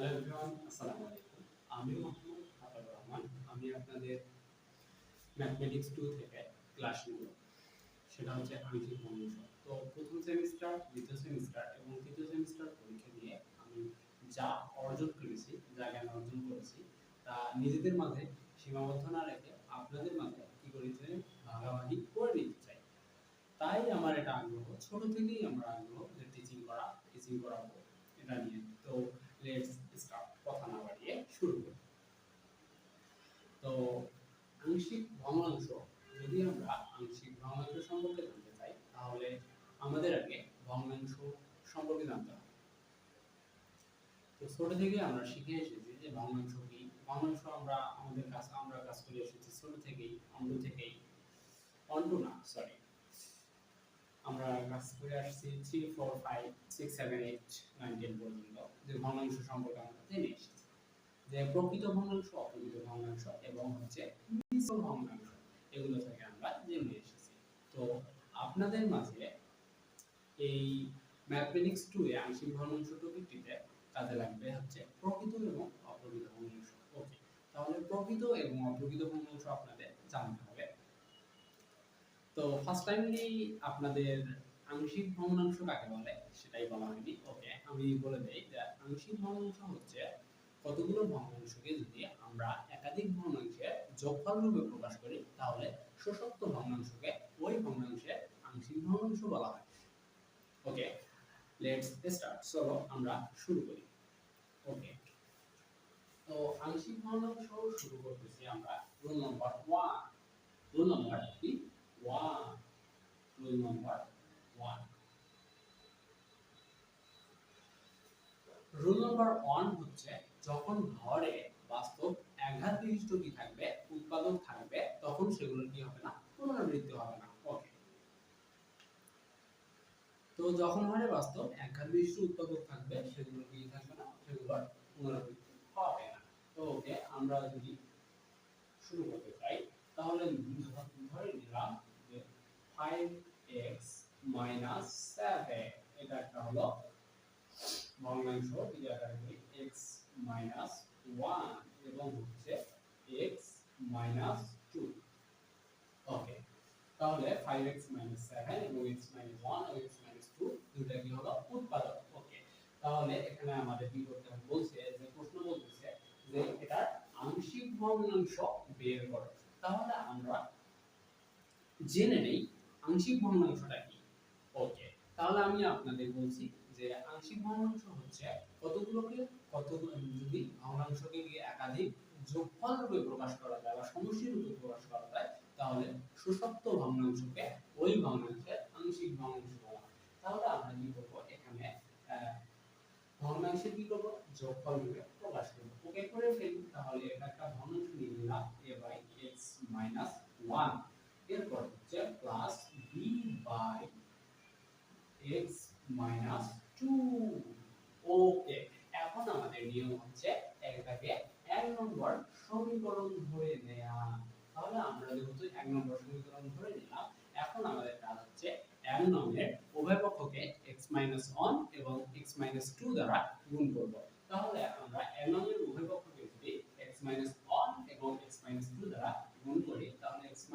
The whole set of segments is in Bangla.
হ্যালো এভরিওয়ান, আসসালামু আলাইকুম। আমি মোহাম্মদ আতাউর রহমান। আমি আপনাদের ম্যাথমেটিক্স 2 থেকে ক্লাস নিব। সেটা হচ্ছে আংশিক ভগ্নাংশ। তো প্রথম সেমিস্টার, দ্বিতীয় সেমিস্টার এবং তৃতীয় সেমিস্টার পরীক্ষা দিয়ে আমি যা অর্জন করেছি, যা জ্ঞান অর্জন করেছি, তা নিজেদের মাঝে সীমাবদ্ধ না রেখে আপনাদের মাঝে কি করেছে ভাগাভাগি করে নিতে চাই। তাই আমার এটা আগ্রহ, ছোট থেকেই আমার আগ্রহ যে টিচিং করাবো এটা নিয়ে। তো লেটস স্টার্ট, কথা না বাড়িয়ে শুরু করি। তো আংশিক ভগ্নাংশ, যদি আমরা আংশিক ভগ্নাংশ সম্পর্কে জানতে চাই তাহলে আমাদের আগে ভগ্নাংশ সম্পর্কে জানতে হবে। তো ছোট থেকে আমরা শিখে এসেছি যে ভগ্নাংশ কি। ভগ্নাংশ আমরা কাজ করে এসেছি ছোট থেকেই, আমরা কাজ করে আসছি 3 4 5 6 7 8 9 10 পর্যন্ত, যে ভগ্নাংশ সম্পর্কে আমরা জেনে এসেছি যে প্রকৃত ভগ্নাংশ, অপ্রকৃত ভগ্নাংশ এবং হচ্ছে মিশ্র ভগ্নাংশ, এগুলো থেকে আমরা জেনে এসেছি। তো আপনাদের মাঝে এই ম্যাথমেটিক্স 2 এ আংশিক ভগ্নাংশ টপিকটিতে কাজে লাগবে হচ্ছে প্রকৃত এবং অপ্রকৃত ভগ্নাংশ। ওকে, তাহলে প্রকৃত এবং অপ্রকৃত ভগ্নাংশ আপনাদের জানতে হবে। তো ফার্স্ট টাইমলি আপনাদের আংশিক ভগ্নাংশ কাকে বলে সেটাই বলা হয়নি। ওকে, আমি বলে দেই যে আংশিক ভগ্নাংশ হচ্ছে কতগুলো ভগ্নাংশকে যদি আমরা একাধিক ভগ্নাংশের যোগফল রূপে প্রকাশ করি তাহলে ষোষক ভগ্নাংশকে ওই ভগ্নাংশের আংশিক ভগ্নাংশ বলা হয়। ওকে, লেটস স্টার্ট। চলো আমরা শুরু করি। ওকে, তো আংশিক ভগ্নাংশ শুরু করতেছি আমরা রুল নাম্বার 1। রুল নাম্বার কি? 1। Rule number 1। রুল নাম্বার 1 হচ্ছে যখন ঘরে বাস্তব একঘাত বিশিষ্ট কি থাকবে, উৎপাদক থাকবে, তখন সেগুলো কি হবে না, পুনরাবৃত্তি হবে না। ওকে, তো যখন ঘরে বাস্তব একঘাত বিশিষ্ট উৎপাদক থাকবে সেগুলো কি থাকবে না, সেগুলোর পুনরাবৃত্তি হবে না। তো ওকে, আমরা যদি শুরু করতে চাই তাহলে ধরে নিলাম যে 5x 7, এটা একটা হলো ভগ্নাংশ, যদি আকারে করি x 1 এবং হচ্ছে x 2। ওকে, তাহলে 5x 7 এবং x 1 ও x 2 দুটো কি হলো, উৎপাদক। ওকে, তাহলে এখানে আমাদের কি করতে হবে বলছে, যে প্রশ্ন বলতেছে যে এটার আংশিক ভগ্নাংশ বের করো। তাহলে আমরা জেনে নেই আংশিক ভগ্নাংশটা কি। ওকে, তাহলে আমি আপনাদের বলছি যে আংশিক ভগ্নাংশ হচ্ছে যদি ভগ্নাংশকে একাধিক যোগফল রূপে প্রকাশ করা যায় বা সমষ্টি রূপে প্রকাশ করা যায় তাহলে সুষুপ্ত ভগ্নাংশকে ওই ভগ্নাংশের আংশিক ভগ্নাংশ বলা হয়। তাহলে আমরা কি করব, এখানে ভগ্নাংশে কি করব, যোগফল রূপে প্রকাশ করব। ওকে করে ফেলি। তাহলে এটা একটা ভগ্নাংশ নিয়ে নিলাম a/x 1, এরপর হচ্ছে প্লাস b/x 2। ওকে, এখন আমাদের নিয়ম হচ্ছে এটাকে 1 নম্বর সমীকরণ ধরে নেয়া। তাহলে আমরা যেহেতু 1 নম্বর সমীকরণ ধরে নিলাম, এখন আমাদের কাজ হচ্ছে 1 নম্বরের উভয় পক্ষকে x 1 এবং x 2 দ্বারা গুণ করব। তাহলে আমরা 1 নম্বরের উভয় পক্ষকে যদি x 1 এবং x 2 দ্বারা গুণ করি তাহলে x 1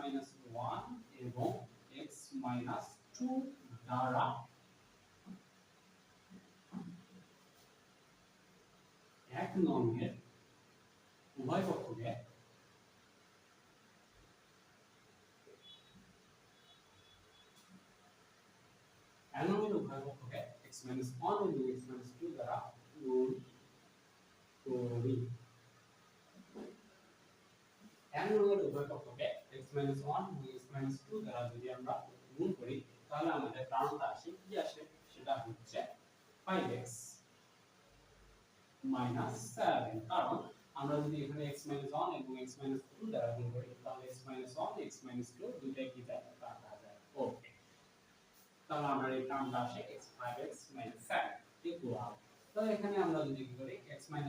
এবং x 2 দ্বারা এক নম্বরের উভয় পক্ষকে x 1 এবং x 2 দ্বারা গুণ করি। n নম্বরের উভয় পক্ষকে x 1 এবং x 2 দ্বারা যদি আমরা গুণ করি তাহলে আমাদের কারণটা আসে কি আসে, সেটা হচ্ছে 5x 7। কারণ আমরা যদি এখানে x 1 এবং x 2 দ্বারা গুণ করি তাহলে x 1 x 2 দুইটাই কি যায়, কাটা যায়। ওকে, তাহলে আমরা এই টার্মটা আসে x 5x 7 ইকুয়াল। তো এখানে আমরা যদি কি করি x 1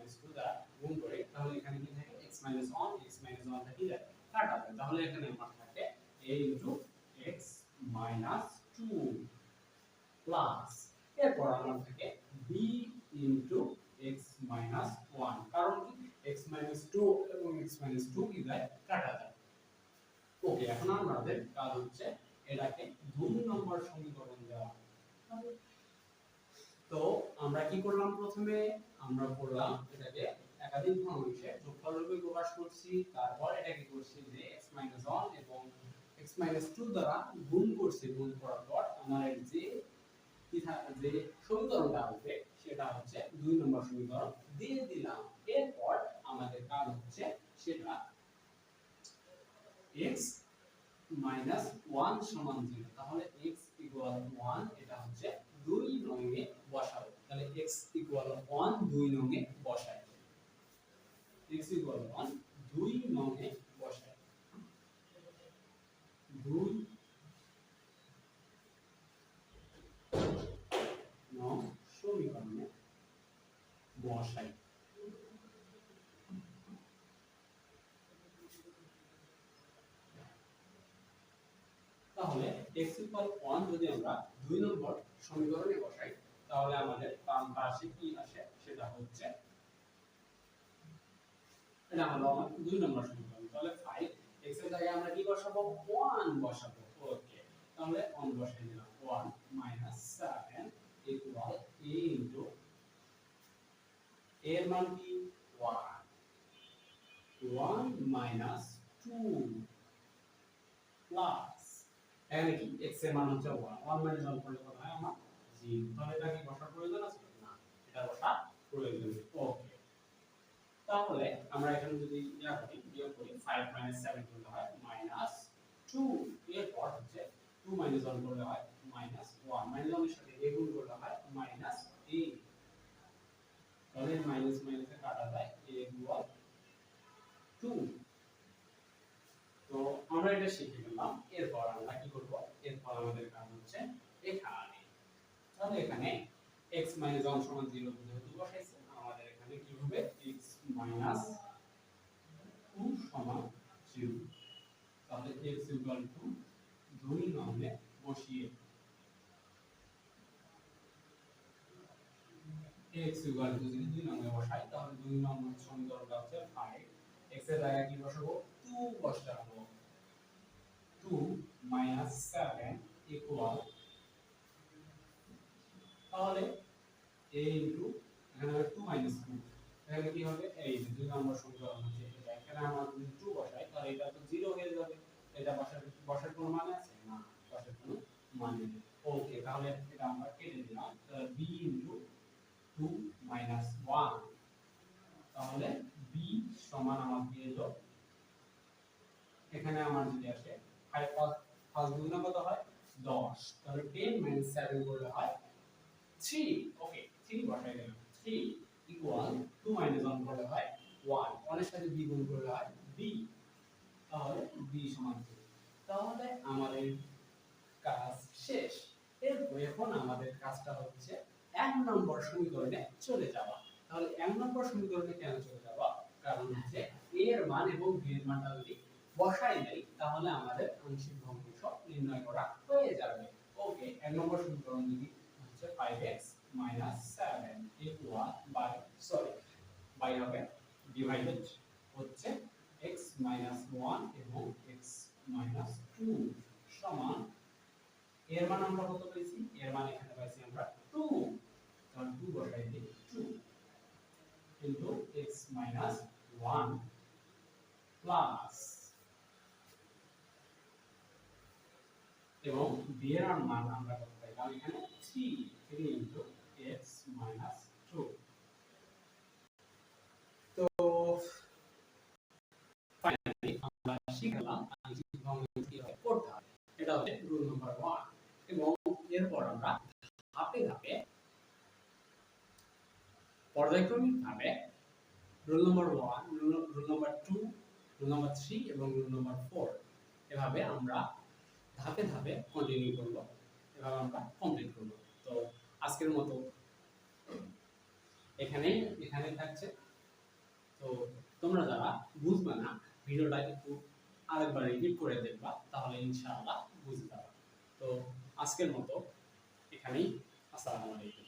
x 2 দ্বারা গুণ করি তাহলে এখানে কি থাকে, x 1 x 1 থেকে যায়, কাটা যায়। তাহলে এখানে আমার থাকে a x 2 প্লাস, এরপর আমার থাকে b x minus 1 কারণ কি x minus 2 এবং x minus 2 কি যায় কাটা যায়। ওকে, এখন আমাদের কাজ হচ্ছে এটাকে 2 নম্বর সমীকরণ দেওয়া। তো আমরা কি করলাম, প্রথমে আমরা করলাম এটাকে একাধিক ভগ্নাংশে যোগফল রূপে প্রকাশ করছি, তারপর এটা কি করছি যে x 1 এবং x 2 দ্বারা গুণ করছি, গুণ করার পর আমাদের যে সমীকরণটা আসবে সেটা হচ্ছে 2 নম্বর সমীকরণ দিয়ে দিলাম। এরপর আমাদের কাজ হচ্ছে সেটা x 1 সমান 0, তাহলে x 1 এটা হচ্ছে 2 নং এ বসাবো। তাহলে x 1 2 নং এ বসাই, x 1 2 নং এ বসাই, 2 নং সমীকরণে বসাই। তাহলে x 1 যদি আমরা 2 নম্বর সমীকরণে বসাই তাহলে আমাদের বাম পাশে কি আসে সেটা হচ্ছে এটা হলো আমার 2 নম্বর সমীকরণ। তাহলে 5 x এর জায়গায় আমরা কি বসাবো 1 বসাবো। ওকে, তাহলে 1 বসাই দিলাম, 1 7 ইকুয়াল a ইনটু এর মান কি 1 মাইনাস 2 প্লাস এখানে কি x এর মান হচ্ছে 1 মাইনাস 1 করলে কত হয় আমার 0। তাহলে এটা কি বসার প্রয়োজন আছে না, এটা বসা প্রয়োজন নেই। ওকে, তাহলে আমরা এখানে যদি ইয়া করি বিয়োগ করি 5 7 করলে হয় -2, এরপর হচ্ছে 2 1 করলে হয় -1, -1 এর সাথে a গুণ করলে হয় -a, তাহলে মাইনাস মাইনাসে কাটা যায় a ইকুয়াল 2। তো আমরা এটা শিখে গেলাম। এরপর আমরা কি করব, এরপর আমাদের কাজ হচ্ছে এখানে, তাহলে এখানে x 1 সমান 0 যেহেতু বসাইছে আমাদের এখানে কি হবে x 2 সমান 0, তাহলে x 2 নংয়ে বসিয়ে x যদি 2 নংয়ে বসাই তাহলে 2 নং সমীকরণটা হচ্ছে 5, x এর জায়গায় কি বসাবো 2 বসাবো, 2 7 ইকুয়াল, তাহলে a ইনটু এখানে হবে 2 2, তাহলে কি হবে এই যে 2 নম্বর সমীকরণ হচ্ছে এটা, এখানে আমরা যদি 2 বসাই তাহলে এটা তো 0 হয়ে যাবে, এটা বসার কোনো মানে আছে না, বসার কোনো মানে নেই। ওকে, তাহলে এটা আমরা কেটে দিলাম, তাহলে b ইনটু 2 1, তাহলে b সমান আমার দিয়ে দাও, এখানে আমার যদি আসে 5 5 গুণ কত হয় 10, তাহলে 10 7 করলে হয় 3। ওকে, 3 বসাই দিলাম, 3 ইকুয়াল 2 1 করলে হয় 1, 1 এর সাথে b গুণ করলে হয় b, তাহলে b সমান 2। তাহলে আমাদের কাজ শেষ। এখন আমাদের কাজটা হচ্ছে 1 নম্বর সমীকরণে চলে যাওয়া। তাহলে 1 নম্বর সমীকরণে কেন চলে যাওয়া, কারণ হচ্ছে a এর মান এবং b এর মানটা যদি বসাই দেই তাহলে আমাদের আংশিক ভগ্নাংশ নির্ণয় করা হয়ে যাবে। ওকে, 1 নম্বর সমীকরণ যদি হচ্ছে 5x 7 ইকুয়াল বাই হবে ডিভাইডেড হচ্ছে x 1 এবং x 2 সমান, এর মান আমরা কত পেয়েছি, এর মান এখানে পাইছি আমরা 2, তাহলে 2 বসাই দিই, 2 ইনটু x 1 প্লাস, এবং b এর মান আমরা কত পাইলাম এখানে 3 ইনটু x 2। তো ফাইনালি আমরা শিখলাম আংশিক ভগ্নাংশ কিভাবে করতে হয়, এটা হচ্ছে রুল নাম্বার 1। এবং এরপর আমরা ধাপে ধাপে পর্যায়ক্রমিকভাবে rule number 1, rule number 2, rule number 3 এবং রুল নাম্বার 4 এভাবে আমরা ধাপে ধাপে কন্টিনিউ করব, এভাবে আমরা কমপ্লিট করব। তো আজকের মতো এখানে থাকছে। তো তোমরা যারা বুঝবে না ভিডিওটা একটু আরেকবার রিপিট করে দেখবা, তাহলে ইনশাআল্লাহ বুঝতে পারবে। তো আজকের মতো এখানেই, আসসালামু আলাইকুম।